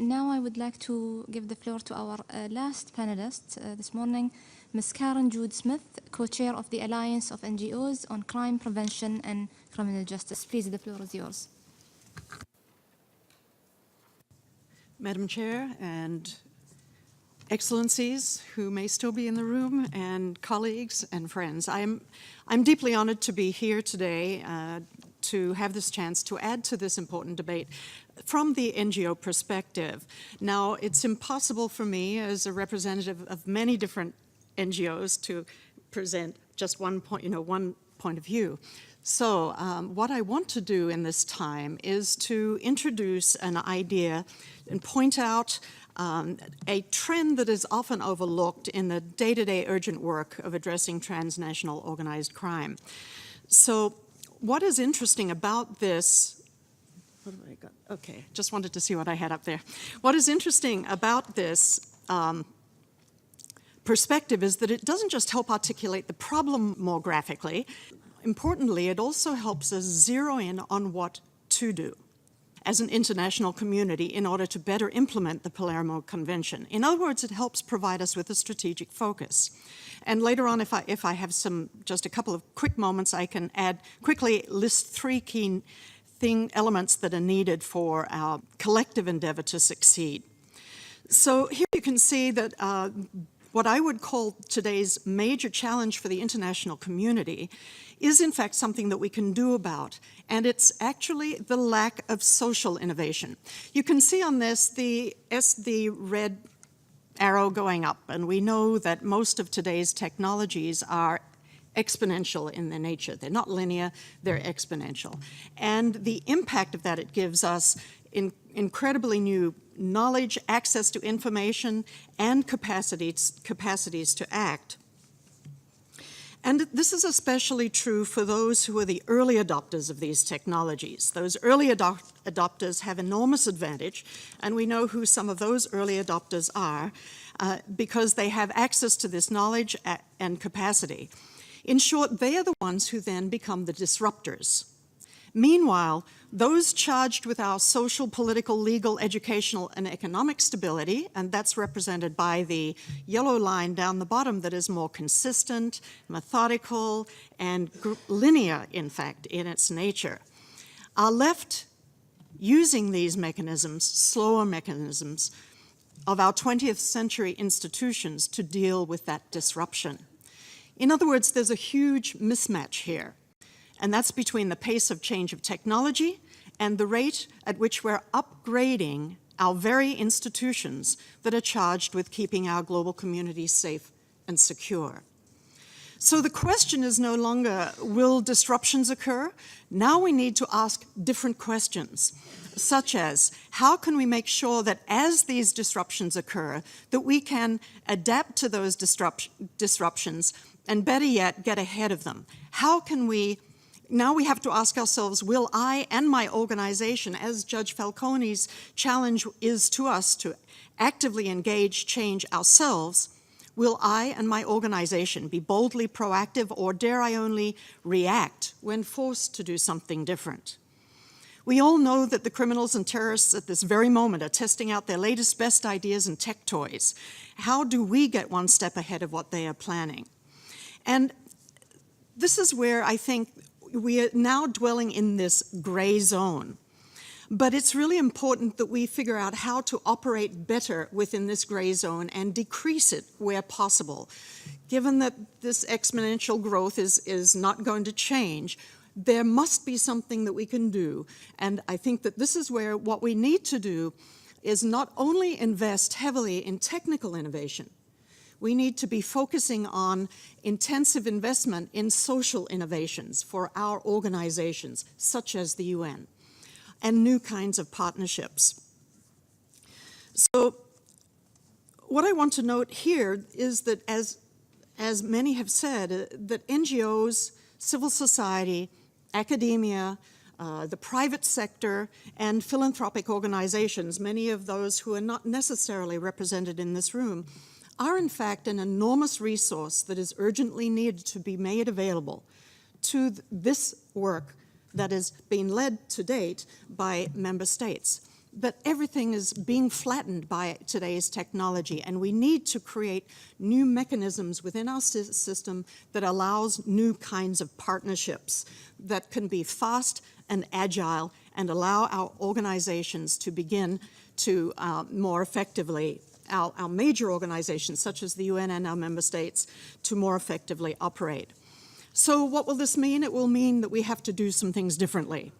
Now I would like to give the floor to our last panelist this morning, Ms. Judd Smith, co-chair of the Alliance of NGOs on Crime Prevention and Criminal Justice. Please, the floor is yours. Madam Chair and Excellencies who may still be in the room, and colleagues and friends, I'm deeply honored to be here today to have this chance to add to this important debate from the NGO perspective. Now, it's impossible for me as a representative of many different NGOs to present just one point, one point of view. So what I want to do in this time is to introduce an idea and point out a trend that is often overlooked in the day-to-day urgent work of addressing transnational organized crime. So what is interesting about this, what have I got? Okay, just wanted to see what I had up there. What is interesting about this perspective is that it doesn't just help articulate the problem more graphically. Importantly, it also helps us zero in on what to do as an international community in order to better implement the Palermo Convention. In other words, it helps provide us with a strategic focus. And later on, if I have just a couple of quick moments, I can quickly list three key elements that are needed for our collective endeavor to succeed. So here you can see that what I would call today's major challenge for the international community is in fact something that we can do about, and it's actually the lack of social innovation. You can see on this the red arrow going up, and we know that most of today's technologies are exponential in their nature. They're not linear, they're exponential. And the impact of that it gives us incredibly new knowledge, access to information, and capacities to act. And this is especially true for those who are the early adopters of these technologies. Those early adopters have enormous advantage, and we know who some of those early adopters are because they have access to this knowledge and capacity. In short, they are the ones who then become the disruptors. Meanwhile, those charged with our social, political, legal, educational, and economic stability, and that's represented by the yellow line down the bottom that is more consistent, methodical, and linear, in fact, in its nature, are left using these mechanisms, slower mechanisms, of our 20th century institutions to deal with that disruption. In other words, there's a huge mismatch here. And that's between the pace of change of technology and the rate at which we're upgrading our very institutions that are charged with keeping our global communities safe and secure. So the question is no longer, will disruptions occur? Now we need to ask different questions, such as, how can we make sure that as these disruptions occur, that we can adapt to those disruptions and better yet, get ahead of them? How can we Now we have to ask ourselves, will I and my organization, as Judge Falcone's challenge is to us to actively engage change ourselves, will I and my organization be boldly proactive, or dare I only react when forced to do something different? We all know that the criminals and terrorists at this very moment are testing out their latest best ideas and tech toys. How do we get one step ahead of what they are planning? And this is where I think we are now dwelling in this gray zone. But it's really important that we figure out how to operate better within this gray zone and decrease it where possible. Given that this exponential growth is not going to change, there must be something that we can do. And I think that this is where what we need to do is not only invest heavily in technical innovation, we need to be focusing on intensive investment in social innovations for our organizations, such as the UN, and new kinds of partnerships. So what I want to note here is that as many have said, that NGOs, civil society, academia, the private sector, and philanthropic organizations, many of those who are not necessarily represented in this room, are in fact an enormous resource that is urgently needed to be made available to this work that is being led to date by member states. that everything is being flattened by today's technology, and we need to create new mechanisms within our system that allows new kinds of partnerships that can be fast and agile and allow our organizations to begin to more effectively, our major organizations such as the UN and our member states, to more effectively operate. So what will this mean? It will mean that we have to do some things differently.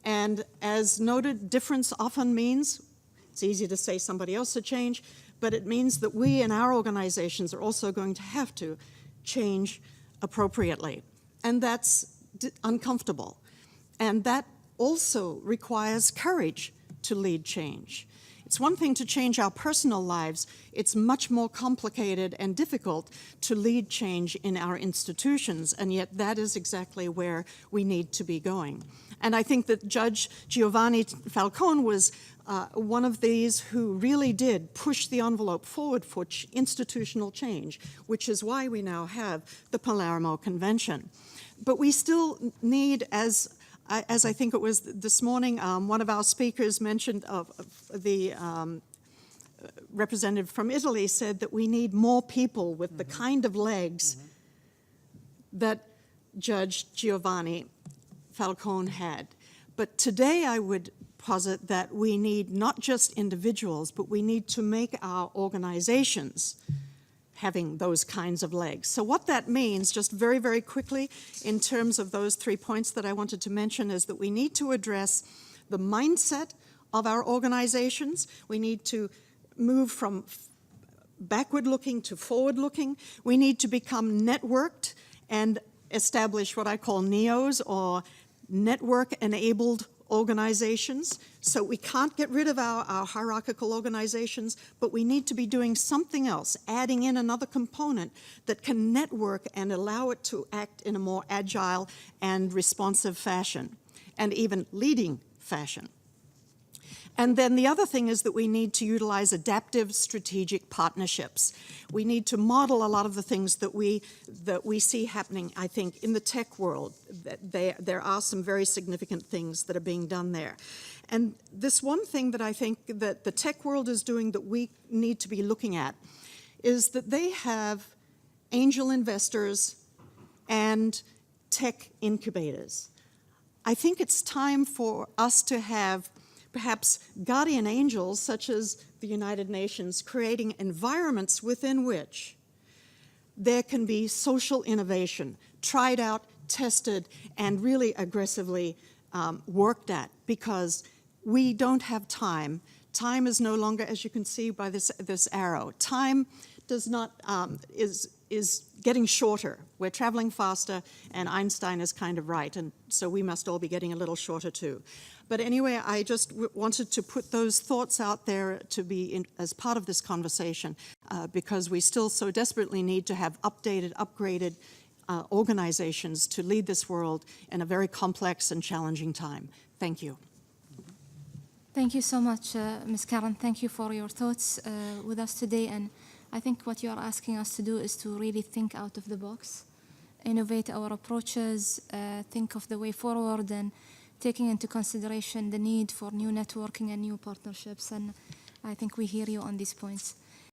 And as noted, difference often means, it's easy to say somebody else should change, but it means that we in our organizations are also going to have to change appropriately. And that's uncomfortable. And that also requires courage to lead change. It's one thing to change our personal lives. It's much more complicated and difficult to lead change in our institutions, and yet that is exactly where we need to be going. And I think that Judge Giovanni Falcone was one of these who really did push the envelope forward for institutional change, which is why we now have the Palermo Convention. But we still need, as I think it was this morning, one of our speakers mentioned the representative from Italy said that we need more people with the kind of legs that Judge Giovanni Falcone had. But today I would posit that we need not just individuals, but we need to make our organizations having those kinds of legs. So what that means, just very, very quickly, in terms of those 3 points that I wanted to mention, is that we need to address the mindset of our organizations. We need to move from backward-looking to forward-looking. We need to become networked and establish what I call NEOs, or network-enabled organizations. So we can't get rid of our hierarchical organizations, but we need to be doing something else, adding in another component that can network and allow it to act in a more agile and responsive fashion, and even leading fashion. And then the other thing is that we need to utilize adaptive strategic partnerships. We need to model a lot of the things that we see happening, I think, in the tech world. There are some very significant things that are being done there. And this one thing that I think that the tech world is doing that we need to be looking at is that they have angel investors and tech incubators. I think it's time for us to have perhaps guardian angels, such as the United Nations, creating environments within which there can be social innovation, tried out, tested, and really aggressively worked at, because we don't have time. Time is no longer, as you can see by this arrow, time does not, is getting shorter. We're traveling faster, and Einstein is kind of right, and so we must all be getting a little shorter too. But anyway, I just wanted to put those thoughts out there to be as part of this conversation, because we still so desperately need to have updated, upgraded organizations to lead this world in a very complex and challenging time. Thank you. Thank you so much, Ms. Karen. Thank you for your thoughts with us today. And I think what you are asking us to do is to really think out of the box, innovate our approaches, think of the way forward, and taking into consideration the need for new networking and new partnerships. And I think we hear you on these points.